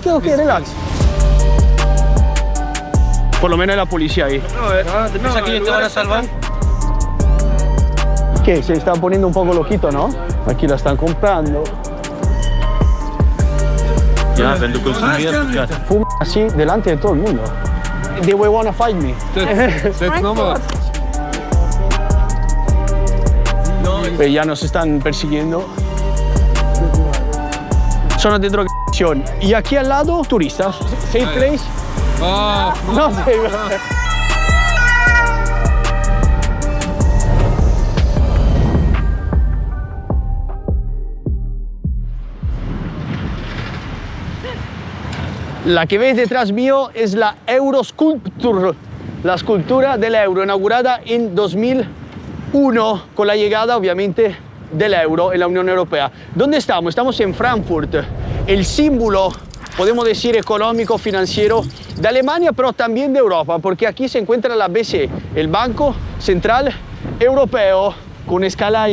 Ok, relax. Por lo menos hay la policía ahí. ¿Piensas que ellos te van a salvar? Que se están poniendo un poco loquito, ¿no? Aquí la están comprando. Ya, vendo consumido. Fuma así delante de todo el mundo. They will wanna fight me. Pero ya nos están persiguiendo. Zona de drogación. Y aquí al lado, turistas. Safe place. No sé. La que ves detrás mío es la Eurosculpture, la escultura del euro, inaugurada en 2001 con la llegada, obviamente, del euro en la Unión Europea. ¿Dónde estamos? Estamos en Frankfurt, el símbolo, podemos decir, económico, financiero de Alemania, pero también de Europa, porque aquí se encuentra la BCE, el Banco Central Europeo, con una escala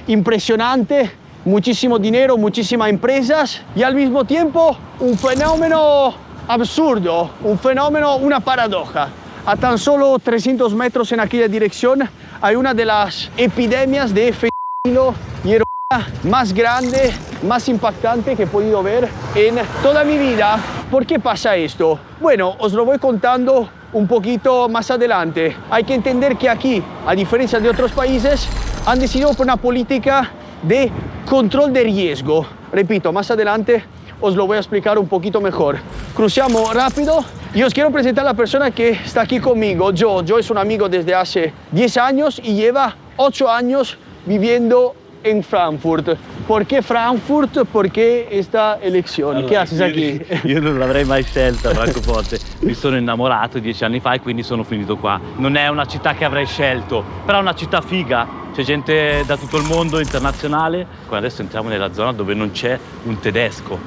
impresionante, muchísimo dinero, muchísimas empresas y al mismo tiempo un fenómeno absurdo, un fenómeno, una paradoja. A tan solo 300 metros en aquella dirección hay una de las epidemias de fentanilo y heroína más grande, más impactante que he podido ver en toda mi vida. ¿Por qué pasa esto? Bueno, os lo voy contando un poquito más adelante. Hay que entender que aquí, a diferencia de otros países, han decidido por una política de control de riesgo. Repito, más adelante os lo voy a explicar un poquito mejor. Cruciamos rápido y os quiero presentar a la persona que está aquí conmigo. Joe es un amigo desde hace 10 años y lleva 8 años viviendo en Frankfurt. ¿Por qué Frankfurt? ¿Por qué esta eleczione? Allora, Che haces aquí? Io non l'avrei mai scelta Francoforte, mi sono innamorato 10 anni fa e quindi sono finito qua. Non è una città che avrei scelto, però è una città figa, c'è gente da tutto il mondo, internazionale. Adesso entriamo nella zona dove non c'è un tedesco.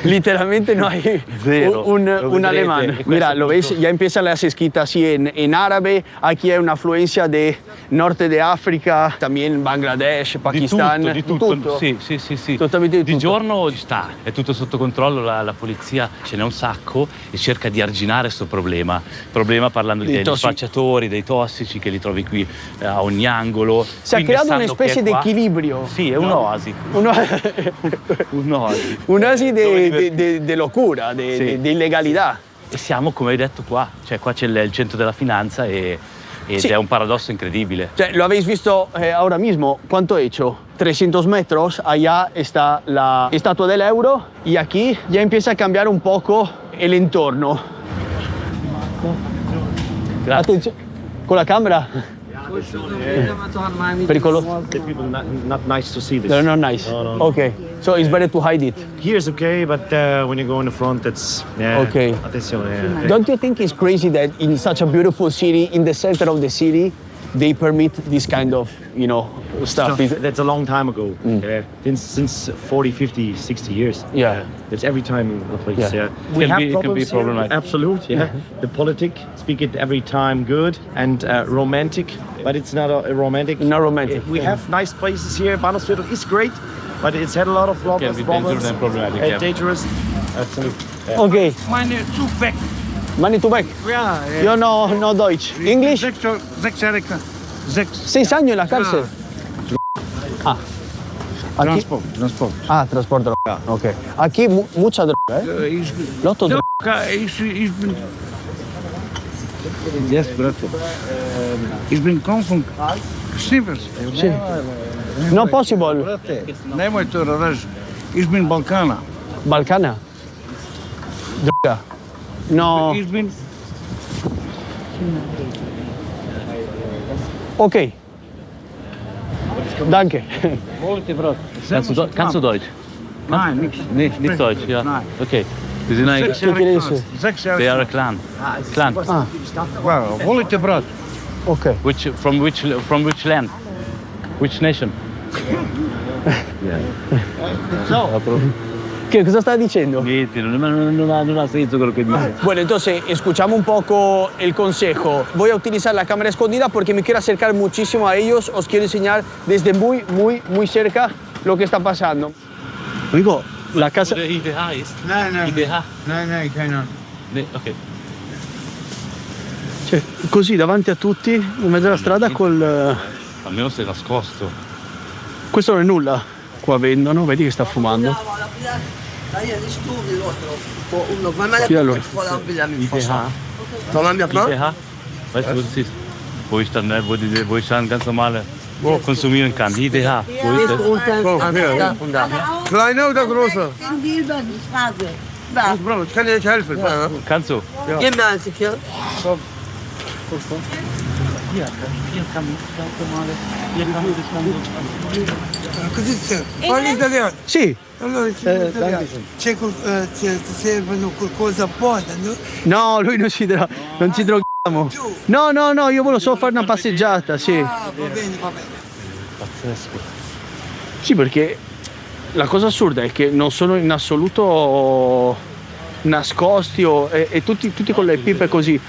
Literalmente no hay un alemán. Mira, lo veis, ya empiezan las escritas así en árabe. Aquí hay una afluencia de norte de África, también Bangladesh, Pakistan. Di tutto. Sì. Totalmente di Di tutto. giorno sta, è tutto sotto controllo, la polizia ce n'è un sacco e cerca di arginare questo problema. Problema parlando degli spacciatori, dei tossici che li trovi qui a ogni angolo. Se ha creato una especie de equilibrio. Sì, è un'oasi. Un'oasi. Un'oasi de locura, de illegalità. E siamo, come hai detto, qua. Cioè, qua c'è il centro della finanza ed è un paradosso incredibile. Cioè, lo habéis visto ahora mismo. ¿Cuánto he hecho? 300 metros. Allá está la estatua del euro y aquí ya empieza a cambiar un poco el entorno. Grazie. Attenzione. Con la cámara. Pericoloso. The people not nice to see this. They're not nice. No. Okay. So it's better to hide it. Here is okay, but when you go in the front, it's Okay. Attenzione. Don't you think it's crazy that in such a beautiful city, in the center of the city, they permit this kind of, stuff? That's a long time ago. Since 40, 50, 60 years. Yeah. It's every time a place. Yeah. We have It can be problems problematic. here. Absolutely. Yeah. The politic speak it every time good and romantic, but it's not a romantic. Not romantic. We have nice places here. Bahnhofsviertel is great, but it's had a lot of problems. Can be dangerous and problematic, yeah. Dangerous. Absolutely. Yeah. Okay. Meine Zugbeck. Money to back. Ja, Yo no Deutsch. English? 6 jaar. 6 años en la cárcel. Ah. Aquí. Transport. Ah, transporte de droga. Ok. Aquí mucha droga, ¿eh? Lots of droga. Ich bin... Yes, brother. Ich bin kom van Snippers. Sí. No possible. Nee, to raž. Ich bin Balkana. Balcana. Droga. No. Ich bin... Ok. Danke. Wollte, brot. Kannst du Deutsch? Nein, niks. Nicht Deutsch, ja. Nein. Okay. Wir sind ein... ¿Qué quiere decir? 6 jaar. They are a clan. Clan. Ah, Wow, wollte, brot. ok. From which land? Which nation? ¿Qué cosa estás diciendo? Niente, non ha senso quello che dice. Bueno, entonces escuchamos un poco el consejo. Voy a utilizar la cámara escondida porque me quiero acercar muchísimo a ellos. Os quiero enseñar desde muy cerca lo que está pasando. Oigo, la casa... Wo der IDH ist. No, no. IDH. No, no, you cannot. Nee, ok. Cioè, così davanti a tutti, in mezzo alla strada col... Almeno sei nascosto. Questo non è nulla. Qua vendono, vedi che sta fumando. Qui allora. IDH. IDH. Weißt du, wo das ist? Wo ich dann, wo ich dann ganz normale konsumieren kann. IDH. Wo ist das? Kleine oder große? In Dilber, die Straße. Da. Bro, ich kann dir nicht helfen. Kannst du? Gib mir ein Sekür. Così c'è. Parli italiano. Sì. Allora, c'è, ti servono qualcosa buona, no? No, lui non ci droghiamo. No, no, no, io volevo solo fare una passeggiata, sì. Ah, va bene, va bene. Pazzesco. Sì, perché la cosa assurda è che non sono in assoluto nascosti e tutti con le pipe così.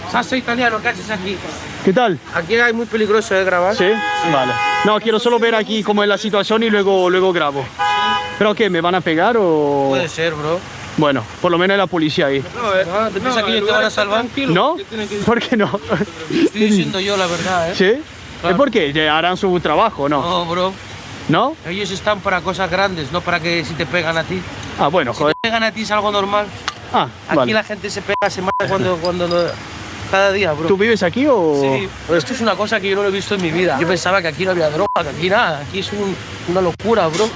Salsa italiano, ¿qué haces aquí? ¿Qué tal? Aquí es muy peligroso de grabar. ¿Sí? Vale. No, quiero solo ver aquí cómo es la situación y luego grabo. ¿Pero qué? ¿Me van a pegar o...? Puede ser, bro. Bueno, por lo menos hay la policía ahí. No, ¿te piensas que ellos te van a salvar? ¿No? ¿Por qué no? Estoy diciendo yo la verdad, ¿eh? ¿Sí? Claro. ¿Es porque ya harán su trabajo, no? No, bro. ¿No? Ellos están para cosas grandes, no para que si te pegan a ti. Ah, bueno, Si joder. te pegan a ti es algo normal. Ah, Aquí vale. la gente se pega, se mata cuando no... Cada día, bro. ¿Tú vives aquí o...? Sí, pero esto es una cosa que yo no lo he visto en mi vida. Yo pensaba que aquí no había droga, que aquí nada. Aquí es una locura, bro.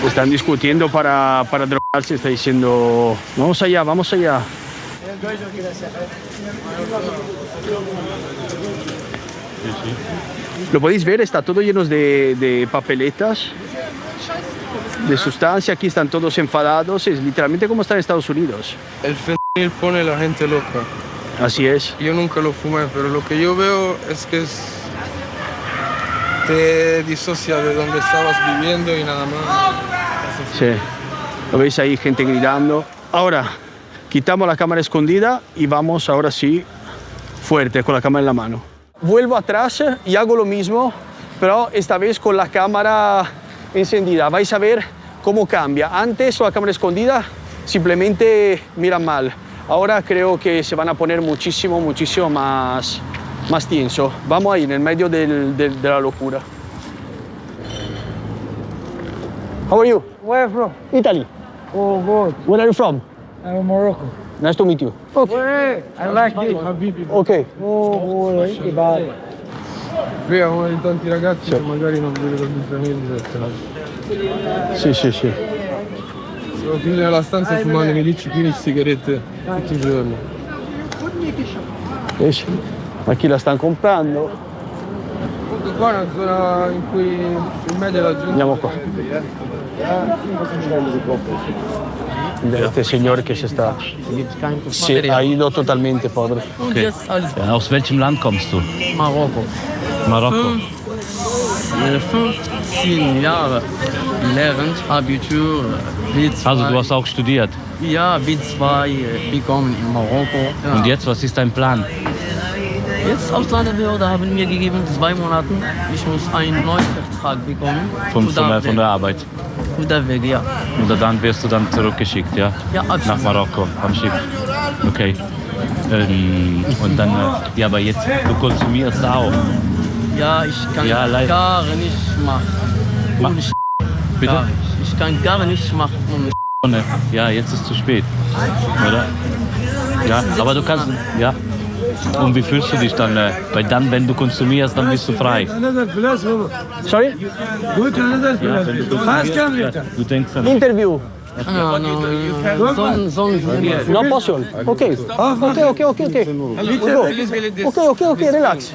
Están discutiendo para drogarse, está diciendo, vamos allá, vamos allá. Lo podéis ver, está todo lleno de papeletas, de sustancia, aquí están todos enfadados, es literalmente como estar en Estados Unidos. El fentanil pone a la gente loca. Así es. Yo nunca lo fumé, pero lo que yo veo es que te disocia de donde estabas viviendo y nada más. Sí. Lo veis ahí, gente gritando. Ahora, quitamos la cámara escondida y vamos ahora sí fuerte, con la cámara en la mano. Vuelvo atrás y hago lo mismo, pero esta vez con la cámara encendida. Vais a ver cómo cambia. Antes con la cámara escondida simplemente miran mal. Ahora creo que se van a poner muchísimo más tenso. Vamos ahí en el medio de la locura. How are you? Where from? Italy. Oh, good. Where are you from? I'm Morocco. Nice to meet you. Okay. I like you. Ok. Oh, bye. Qui è uno di tanti ragazzi che magari non vedono giustamente. Sì, sì, sì. Sono chiusi nella stanza e fumano 15 sigarette tutti i giorni. Ma chi la stanno comprando? Qua è una zona in cui in media la gente... Andiamo qua. Este señor que se está... Se ha ido totalmente, pobre. Okay. Ja, aus welchem Land kommst du? Marokko. Marokko. 15 Jahre Lehramt, Abitur, B2. Also du hast auch studiert. Ja, B2 bekommen in Marokko. Ja. Und jetzt, was ist dein Plan? Jetzt Ausländerbehörde haben mir gegeben 2 Monate. Ich muss einen neuen Vertrag bekommen. Von der Arbeit. Mit der Weg, ja. Und dann wirst du dann zurückgeschickt, ja? Ja, absolut. Nach Marokko, am Schiff. Okay. Und dann, ja, aber jetzt, du konsumierst auch. Ja, ich kann Ja, leider. gar nicht machen. Ma- Ohne Bitte? Ja, ich kann gar nicht machen. Ohne Ja, jetzt ist es zu spät. Oder? Ja, aber du kannst, ja. Und wie fühlst du dich dann? Weil dann, wenn du konsumierst, dann bist du frei. Sorry? Ja, wenn du konsumierst, du denkst dann, Interview. No, no, No posso? Ok. Ok, relax.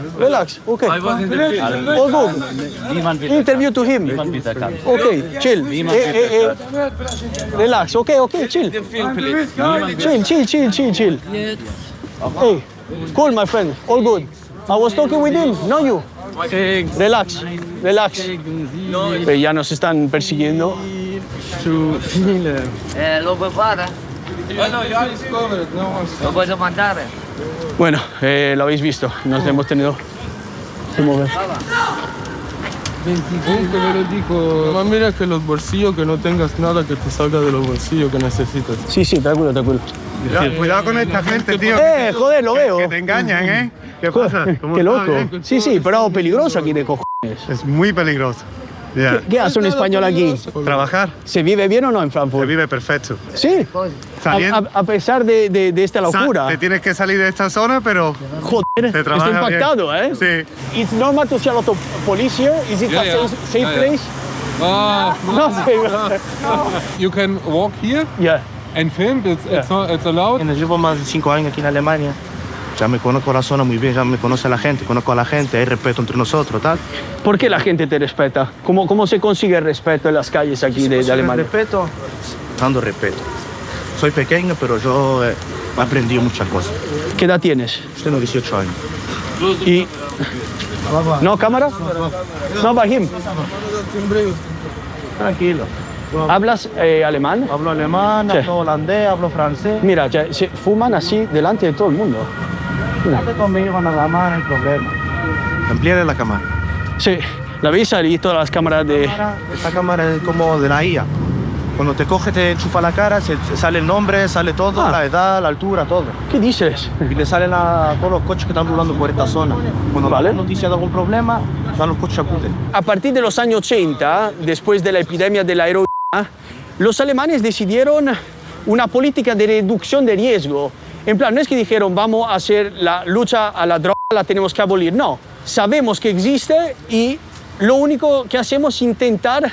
Ok. All good. niemand wird Interview to him. niemand wird erkannt. Ok, chill. Relax. Ok, chill. Chill. Hey, cool, my friend. All good. I was talking with him, not you. Relax. Ya nos están persiguiendo. Lo prepara. Lo voglio mandare. Bueno, lo habéis visto. Nos hemos tenido Se mueve. Comunque ve lo dico, ma mira que los bolsillos, que no tengas nada que te salga de los bolsillos que necesitas. Sí, sí, tranquilo, tranquilo. Cuidado con esta gente, tío. Joder, lo veo. Que te engañan, ¿eh? ¿Qué pasa? ¿Cómo Qué estás? loco. ¿Bien? Sí, sí, pero peligroso aquí de cojones. Es muy peligroso. Ya. ¿Qué hace un español aquí? Trabajar ¿Se vive bien o no en se Frankfurt? vive perfecto. Sí. Saliendo- A pesar de esta locura. Te tienes que salir de esta zona, pero Joder, te estoy trabaja impactado, bien. ¿eh? Sí. It's normal to see a lot of police here. Is it Yeah, a yeah. safe Yeah, yeah. place? No, safe. You can walk here Yeah. and film, it's allowed. Llevo más de 5 años aquí en Alemania. Ya me conozco la zona muy bien, ya me conoce la gente, conozco a la gente, hay respeto entre nosotros, tal. ¿Por qué la gente te respeta? ¿Cómo se consigue el respeto en las calles aquí de Alemania? Respeto, dando respeto. Soy pequeño, pero yo he aprendido muchas cosas. ¿Qué edad tienes? Tengo 18 años. Y... ¿No, cámara? No, Bahim. Tranquilo. ¿Hablas alemán? Hablo alemán, Sí. hablo holandés, hablo francés. Mira, ya, se fuman así delante de todo el mundo. Quédate conmigo nada más, no hay problema. Amplíale la cámara. Sí, la veis ahí todas las cámaras de... Esta cámara es como de la IA. Cuando te coge, te enchufa la cara, sale el nombre, sale todo, Ah. la edad, la altura, todo. ¿Qué dices? Y le salen a todos los coches que están rulando por esta zona. Cuando Vale. dan noticia de algún problema, van los coches acuden. A partir de los años 80, después de la epidemia de la heroína, los alemanes decidieron una política de reducción de riesgo. En plan, no es que dijeron vamos a hacer la lucha a la droga, la tenemos que abolir. No, sabemos que existe y lo único que hacemos es intentar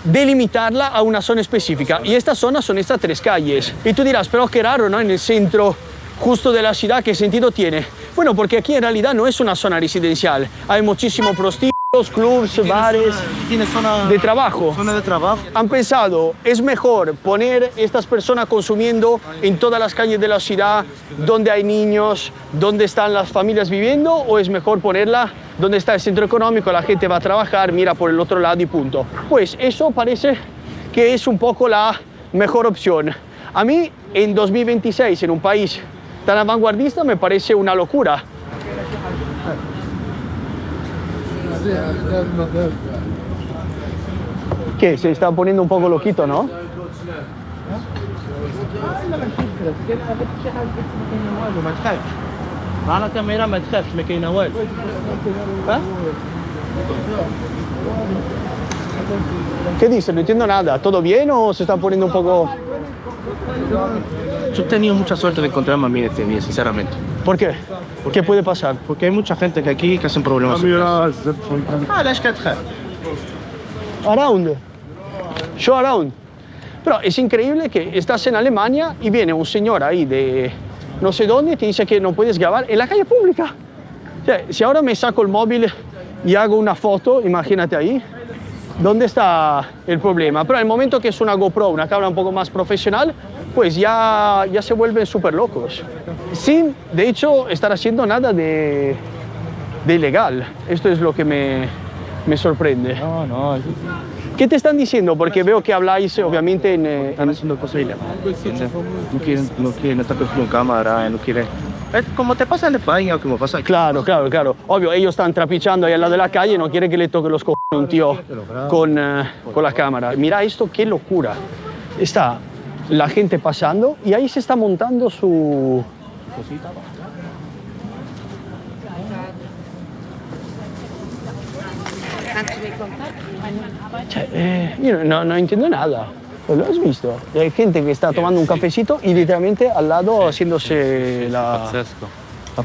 delimitarla a una zona específica. Y estas zonas son estas 3 calles. Y tú dirás, pero qué raro, ¿no? En el centro justo de la ciudad, ¿qué sentido tiene? Bueno, porque aquí en realidad no es una zona residencial. Hay muchísimos prostíbulos, clubs, bares Tiene zona de trabajo. Zona de trabajo. Han pensado, es mejor poner estas personas consumiendo en todas las calles de la ciudad, donde hay niños, donde están las familias viviendo, o es mejor ponerla donde está el centro económico, la gente va a trabajar, mira por el otro lado y punto. Pues eso parece que es un poco la mejor opción. A mí, en 2026, en un país tan vanguardista, me parece una locura. ¿Qué? Se está poniendo un poco loquito, ¿no? ¿Qué dice? No entiendo nada. ¿Todo bien o se está poniendo un poco...? Yo he tenido mucha suerte de encontrarme a mí este día, sinceramente. ¿Por qué? ¿Qué puede pasar? Porque hay mucha gente que aquí que hacen problemas. Around. Show around. Pero es increíble que estás en Alemania y viene un señor ahí de no sé dónde y te dice que no puedes grabar en la calle pública. O sea, si ahora me saco el móvil y hago una foto, imagínate ahí, ¿dónde está el problema? Pero en el momento que es una GoPro, una cámara un poco más profesional, pues ya se vuelven súper locos. Sin, de hecho, estar haciendo nada de ilegal. Esto es lo que me sorprende. No. ¿Qué te están diciendo? Porque veo que habláis, obviamente, Están haciendo cosas ilegales. No quieren estar con cámara, no quieren... Es como te pasa en España o como pasa aquí. Claro. Obvio, ellos están trapichando ahí al lado de la calle, no quieren que le toque los cojones a un tío con la cámara. Mira esto, qué locura. Está la gente pasando y ahí se está montando su... Yo no entiendo nada. ¿Lo has visto? Hay gente que está tomando un cafecito y literalmente al lado haciéndose la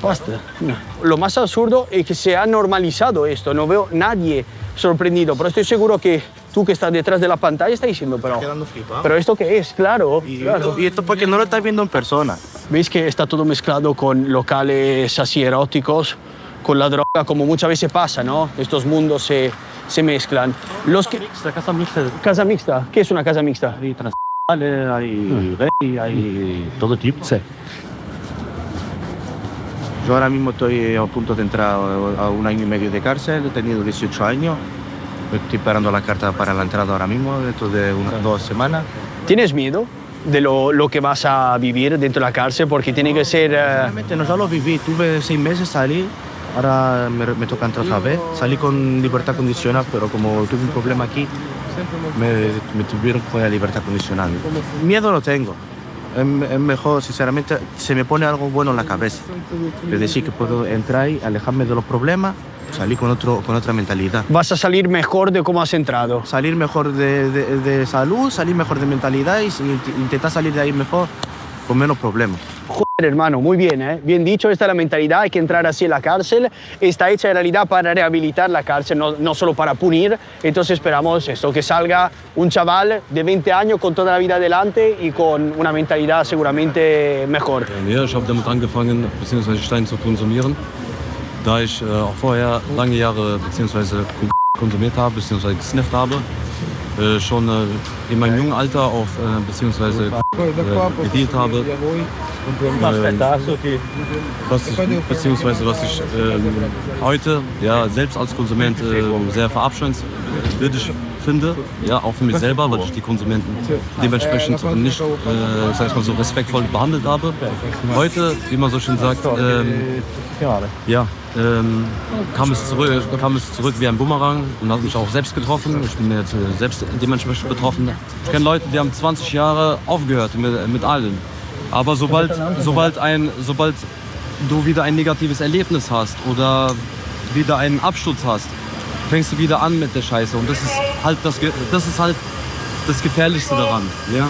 pasta. No. Lo más absurdo es que se ha normalizado esto. No veo nadie sorprendido, pero estoy seguro que tú que estás detrás de la pantalla estás diciendo, Quedando flipado. pero ¿esto qué es? Claro. Y esto porque no lo estás viendo en persona. ¿Veis que está todo mezclado con locales así eróticos, con la droga, como muchas veces pasa, ¿no? Estos mundos se mezclan. Los que... Casa mixta. Casa mixta. ¿Qué es una casa mixta? Hay transexuales, hay gay, hay todo tipo. Sí. Yo ahora mismo estoy a punto de entrar a 1 año y medio de cárcel, he tenido 18 años. Estoy esperando la carta para la entrada ahora mismo, dentro de unas 2 semanas. ¿Tienes miedo de lo que vas a vivir dentro de la cárcel? Porque tiene que ser... Realmente no, ya lo viví, tuve 6 meses, salí ahora me toca entrar otra vez. Salí con libertad condicional, pero como tuve un problema aquí, me tuvieron con la libertad condicional. Miedo no tengo. Es mejor, sinceramente, se me pone algo bueno en la cabeza. Es decir, que puedo entrar y alejarme de los problemas, salir con otra mentalidad. Vas a salir mejor de cómo has entrado. Salir mejor de salud, salir mejor de mentalidad y intentar salir de ahí mejor, con menos problemas. Joder, hermano, muy bien, ¿eh? Bien dicho, esta es la mentalidad, hay que entrar así en la cárcel. Está hecha en realidad para rehabilitar la cárcel, no solo para punir. Entonces esperamos esto, que salga un chaval de 20 años con toda la vida adelante y con una mentalidad seguramente mejor. Ja, ich habe damit angefangen, beziehungsweise Stein zu konsumieren, da ich auch vorher lange Jahre beziehungsweise konsumiert habe, beziehungsweise gesnifft habe. Schon in meinem jungen Alter auch beziehungsweise gedealt habe. Was ich heute ja, selbst als Konsument sehr verabscheuungswürdig finde, ja, auch für mich selber, weil ich die Konsumenten dementsprechend nicht sag ich mal so respektvoll behandelt habe. Heute, wie man so schön sagt, kam es zurück wie ein Bumerang und hat mich auch selbst getroffen. Ich bin jetzt selbst dementsprechend betroffen. Ich kenne Leute, die haben 20 Jahre aufgehört mit allem. Aber sobald du wieder ein negatives Erlebnis hast oder wieder einen Absturz hast, fängst du wieder an mit der Scheiße. Und das ist halt das Gefährlichste daran. Ja?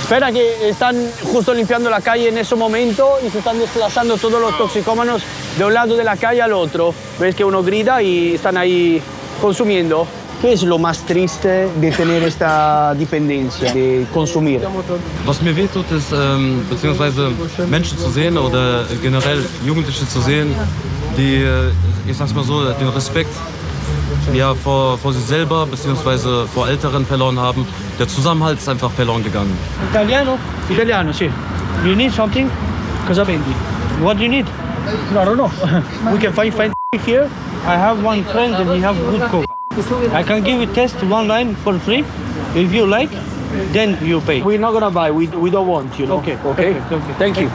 Espera que están justo limpiando la calle en ese momento y se están desplazando todos los toxicómanos de un lado de la calle al otro. Ves que uno grita y están ahí consumiendo. ¿Qué es lo más triste de tener esta dependencia, de consumir? Was mir wehtut, ist beziehungsweise Menschen zu sehen oder generell Jugendliche zu sehen, die, ich sag's mal so, den Respekt ja, vor sich selber beziehungsweise vor Älteren verloren haben. Der Zusammenhalt ist einfach verloren gegangen. Italiano? Italiano, sì. You need something? Cosa vendi? What do you need? No, no, no. We can find here. I have one friend and he have good coke. I can give you test one line for free. If you like, then you pay. We're not gonna buy, we don't want, you know. Okay. Thank you.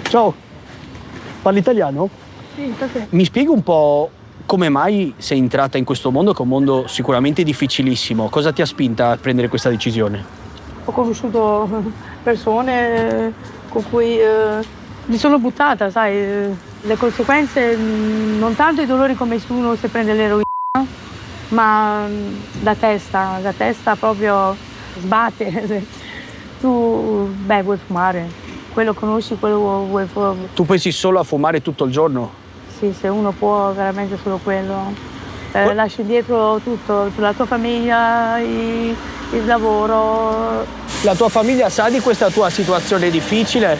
Ciao. Parli italiano? Sì, sì. Mi spieghi un po' come mai sei entrata in questo mondo, che è un mondo sicuramente difficilissimo. Cosa ti ha spinta a prendere questa decisione? Ho conosciuto persone con cui mi sono buttata, sai, le conseguenze, non tanto i dolori come se uno si prende l'eroina, ma la testa proprio sbatte. Tu, vuoi fumare, quello conosci, quello vuoi fare. Tu pensi solo a fumare tutto il giorno? Sì, se uno può veramente solo quello. Lasci dietro tutto, la tua famiglia, il lavoro. La tua famiglia sa di questa tua situazione difficile?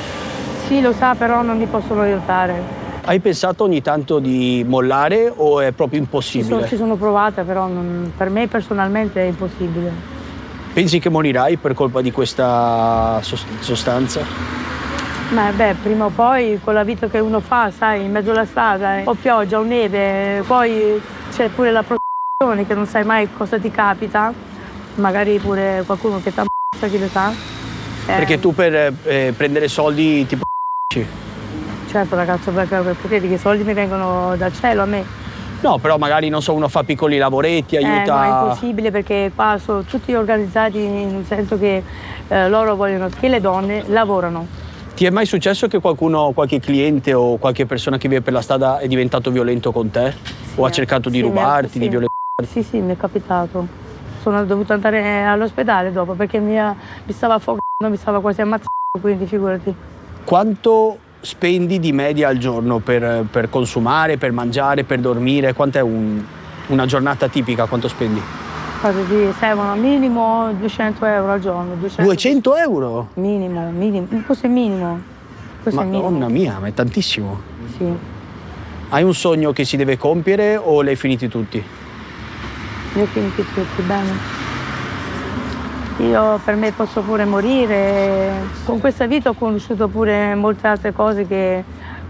Sì, lo sa, però non mi possono aiutare. Hai pensato ogni tanto di mollare o è proprio impossibile? Ci sono provata, però per me personalmente è impossibile. Pensi che morirai per colpa di questa sostanza? Prima o poi con la vita che uno fa, sai, in mezzo alla strada, o pioggia o neve, poi c'è pure la prostituzione che non sai mai cosa ti capita, magari pure qualcuno che ti ammazza, chi lo sa. Perché tu per prendere soldi tipo Certo ragazzo, perché i soldi mi vengono dal cielo a me. No, però magari, non so, uno fa piccoli lavoretti, aiuta... No, è impossibile perché qua sono tutti organizzati nel senso che loro vogliono che le donne lavorano. Ti è mai successo che qualche cliente o qualche persona che vive per la strada è diventato violento con te? O ha cercato di rubarti, di violentarti? Sì, mi è capitato. Sono dovuta andare all'ospedale dopo perché mi stava affogando, mi stava quasi ammazzando, quindi figurati. Quanto spendi di media al giorno per consumare, per mangiare, per dormire? Quant'è una giornata tipica? Quanto spendi? Servono minimo 200 euro al giorno. 200 euro? Minimo. Questo è minimo. Madonna mia, ma è tantissimo. Sì. Hai un sogno che si deve compiere o li hai finiti tutti? Li ho finiti tutti, bene. Io per me posso pure morire. Con questa vita ho conosciuto pure molte altre cose che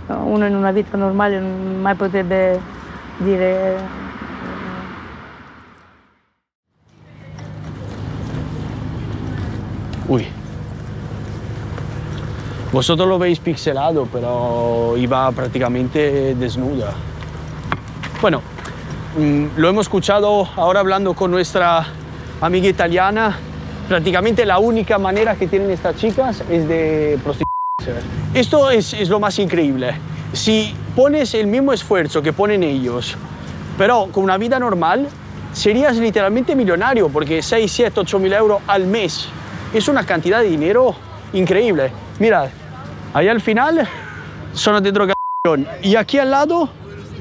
uno in una vita normale mai potrebbe dire. Vosotros lo veis pixelado, pero iba prácticamente desnuda. Bueno, lo hemos escuchado ahora hablando con nuestra amiga italiana. Prácticamente la única manera que tienen estas chicas es de prostituirse. Esto es lo más increíble. Si pones el mismo esfuerzo que ponen ellos, pero con una vida normal, serías literalmente millonario, porque 6, 7, 8 mil euros al mes es una cantidad de dinero increíble. Mirad, ahí al final zona de drogación y aquí al lado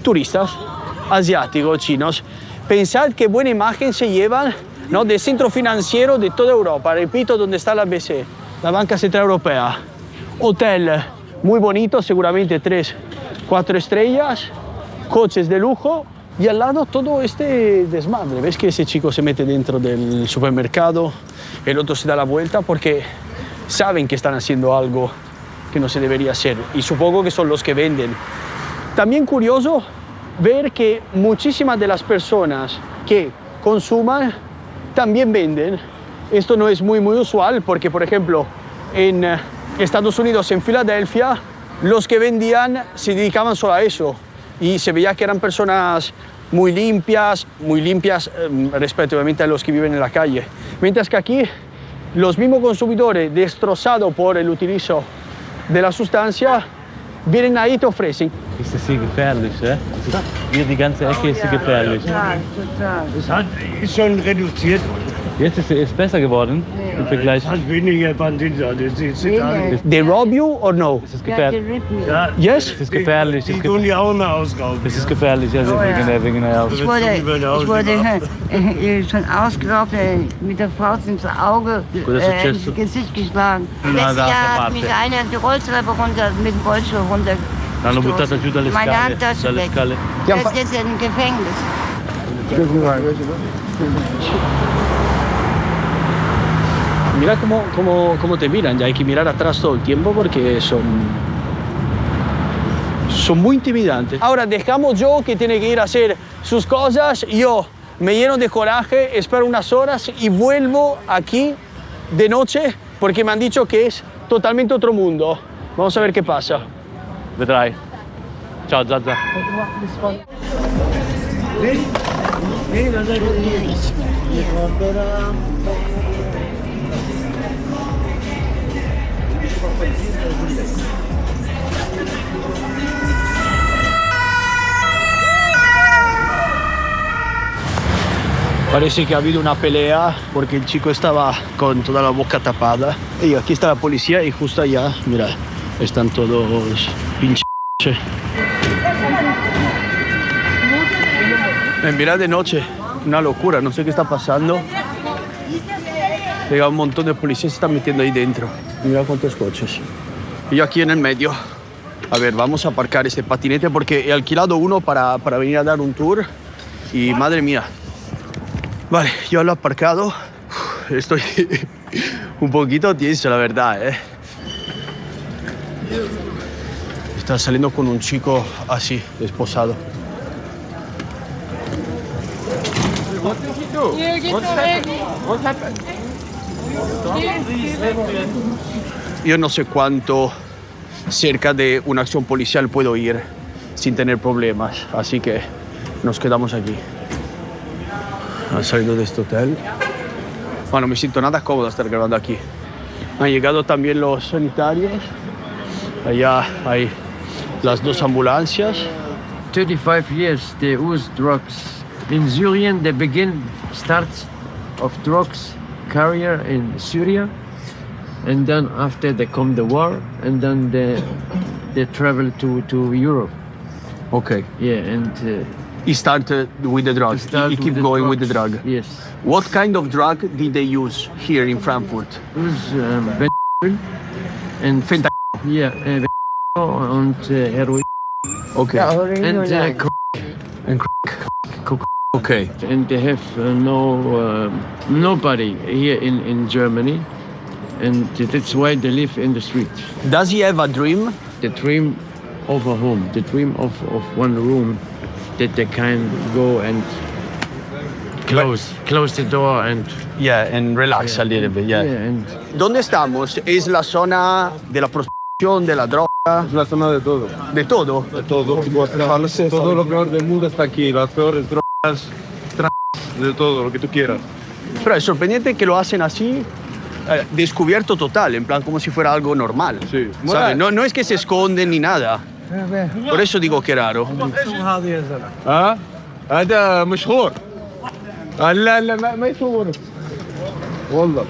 turistas asiáticos, chinos. Pensad qué buena imagen se llevan, ¿no?, del centro financiero de toda Europa. Repito, donde está la BCE, la Banca Central Europea. Hotel muy bonito, seguramente 3, 4 estrellas, coches de lujo y al lado todo este desmadre. ¿Ves que ese chico se mete dentro del supermercado, el otro se da la vuelta porque saben que están haciendo algo que no se debería hacer y supongo que son los que venden. También curioso ver que muchísimas de las personas que consuman también venden. Esto no es muy usual porque, por ejemplo, en Estados Unidos, en Filadelfia, los que vendían se dedicaban solo a eso y se veía que eran personas muy limpias respecto obviamente a los que viven en la calle. Mientras que aquí los mismos consumidores destrozados por el utilizo de la sustancia vienen ahí y te ofrecen. Ist das hier gefährlich, ja? Hier die ganze Ecke ist hier gefährlich. Ist schon reduziert. Jetzt ist es besser geworden im Vergleich. Hat weniger Banditen. They rob you or no? Es ist gefährlich. Ja, Yes? Es ist gefährlich. die tun ja auch mehr ausrauben. Es ist gefährlich, ja, wegen der Ich wurde schon ausgeraubt, mit der Faust ins Auge, ins Gesicht geschlagen. Letztes Jahr hat mich einer die Rolltreppe runter, mit dem Rollstuhl runter. L'hanno buttata giù dalle Meine scale. Handtasche Dalle weg. scale. Der ist jetzt im Gefängnis. Mira cómo te miran, ya hay que mirar atrás todo el tiempo porque son muy intimidantes. Ahora dejamos yo que tiene que ir a hacer sus cosas, yo me lleno de coraje, espero unas horas y vuelvo aquí de noche porque me han dicho que es totalmente otro mundo. Vamos a ver qué pasa. Vedrai. Ciao Zazza. Parece que ha habido una pelea porque el chico estaba con toda la boca tapada. Y aquí está la policía y justo allá, mira, están todos pinches. Mira de noche, una locura, no sé qué está pasando. Llega un montón de policías, se están metiendo ahí dentro. Mira cuántos coches. Y yo aquí en el medio. A ver, vamos a aparcar este patinete porque he alquilado uno para venir a dar un tour. Y madre mía. Vale, yo lo he aparcado. Estoy un poquito tieso, la verdad, ¿eh? Está saliendo con un chico así, desposado. Yo no sé cuánto cerca de una acción policial puedo ir sin tener problemas, así que nos quedamos aquí. Han salido de este hotel. Bueno, me siento nada cómodo estar grabando aquí. Han llegado también los sanitarios. Allá hay las dos ambulancias. 35 years they use drugs. In Syria, the start of drugs carrier in Syria, and then after they come the war, and then they travel to Europe. Okay. Yeah, and he started with the drug. He keep going with the drug. Yes. What kind of drug did they use here in Frankfurt? It was fentanyl and fentanyl. Yeah, and heroin. Okay. And crack. Okay. And they have nobody here in Germany, and that's why they live in the street. Does he have a dream? The dream of a home, the dream of one room that they can go and close the door and relax a little bit. Yeah. And ¿Dónde estamos? Es la zona de la prostitución. de la droga. Es la zona de todo. De todo. De todo. Todo lo peor del mundo está aquí. Las peores drogas, de todo, lo que tú quieras. Pero es sorprendente que lo hacen así, descubierto total, en plan como si fuera algo normal. Sí. ¿Sabes? No es que se esconden ni nada. Por eso digo que raro. ها هذا مشهور لا لا ما يصور والله.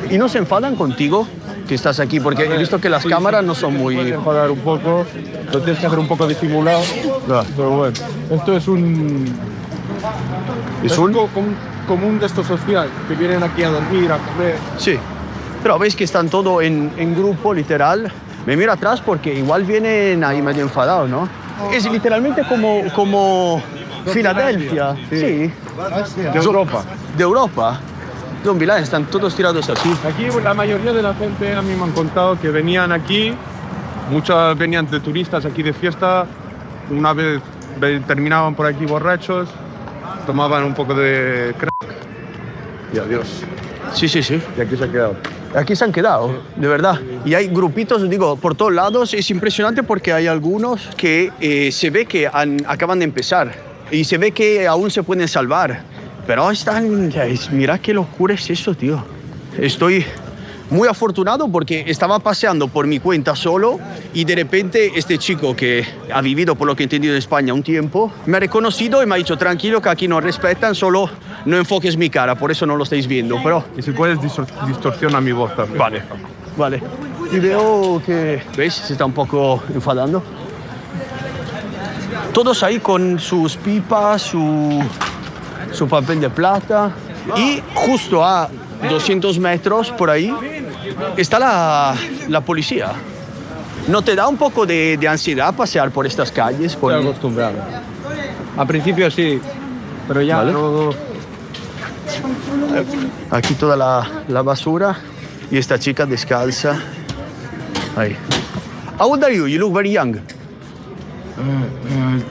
¿Y no se enfadan contigo que estás aquí? Porque he visto que las cámaras no son muy... Puedes enfadar un poco, lo tienes que hacer un poco disimulado. Pero bueno, esto es un... ¿Es un? Común de esto social, que vienen aquí a dormir, a comer. Sí, pero veis que están todos en grupo, literal. Me miro atrás porque igual vienen ahí medio enfadados, ¿no? Es literalmente como Filadelfia. Sí. De Europa. De Europa. Don Vilán, están todos tirados así. Aquí la mayoría de la gente a mí me han contado que venían aquí, muchos venían de turistas aquí de fiesta, una vez terminaban por aquí borrachos, tomaban un poco de crack y adiós. Sí, sí, sí. Y aquí se han quedado. Aquí se han quedado, de verdad. Y hay grupitos, digo, por todos lados. Es impresionante porque hay algunos que se ve que acaban de empezar y se ve que aún se pueden salvar. Pero están... Mira qué locura es eso, tío. Estoy muy afortunado porque estaba paseando por mi cuenta solo y de repente este chico que ha vivido, por lo que he entendido, en España un tiempo, me ha reconocido y me ha dicho, tranquilo, que aquí nos respetan, solo no enfoques mi cara, por eso no lo estáis viendo. Pero... Y si puedes, distorsiona mi voz también. Vale, vale. Y veo que, ¿veis? Se está un poco enfadando. Todos ahí con sus pipas, su papel de plata. Y justo a 200 metros por ahí está la policía. ¿No te da un poco de ansiedad pasear por estas calles? Estoy acostumbrado. Al principio sí, pero ya ¿vale? luego... Aquí toda la basura y esta chica descalza. Ahí. How old are you? You look very young.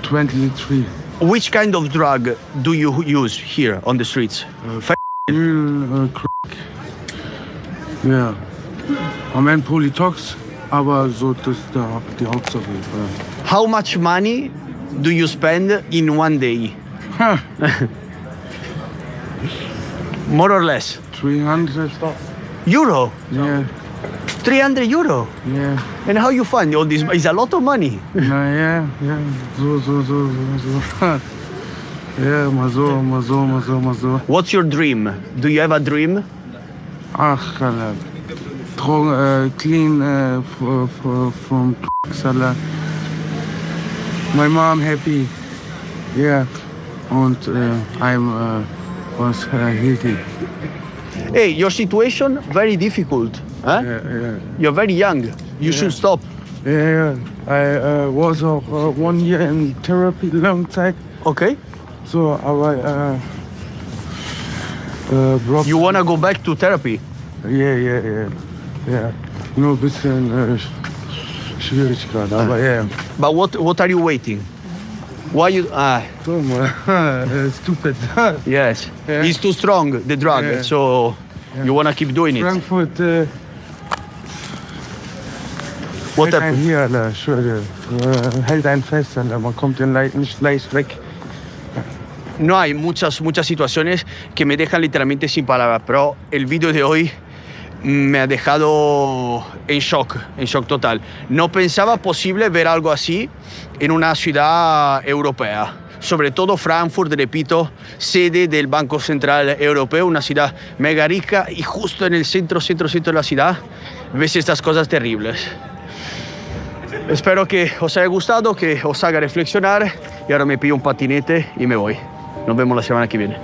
23. Which kind of drug do you use here on the streets? Crack. Ja. Am Ende Polytox, aber so das ist die Hauptsache. How much money do you spend in one day? More or less. 300 Euro? Yeah. 300 euro? Yeah. And how you find all this? It's a lot of money. Ja. So. Ja, mal so. What's your dream? Do you have a dream? Ach, clean from drugs. My mom happy. Yeah. Und I'm was healthy. Hey, your situation very difficult. Huh? Yeah. You're very young. You should stop. Yeah. I was 1 year in therapy, long time. Okay. So I You wanna go back to therapy? Yeah. Nur ein bisschen schwierig gerade, aber yeah. But what are you waiting? Why you? Stupid. Yes. Yeah. It's too strong, the drug. Yeah. So you wanna keep doing it. Frankfurt. What hält einen happened? hier, Alter, ich schwöre dir. Hält einen fest, Alter. Man kommt nicht leicht weg. No hay muchas situaciones que me dejan literalmente sin palabras, pero el vídeo de hoy me ha dejado en shock total. No pensaba posible ver algo así en una ciudad europea. Sobre todo Frankfurt, repito, sede del Banco Central Europeo, una ciudad mega rica, y justo en el centro de la ciudad ves estas cosas terribles. Espero que os haya gustado, que os haga reflexionar, y ahora me pillo un patinete y me voy. Nos vemos la semana que viene.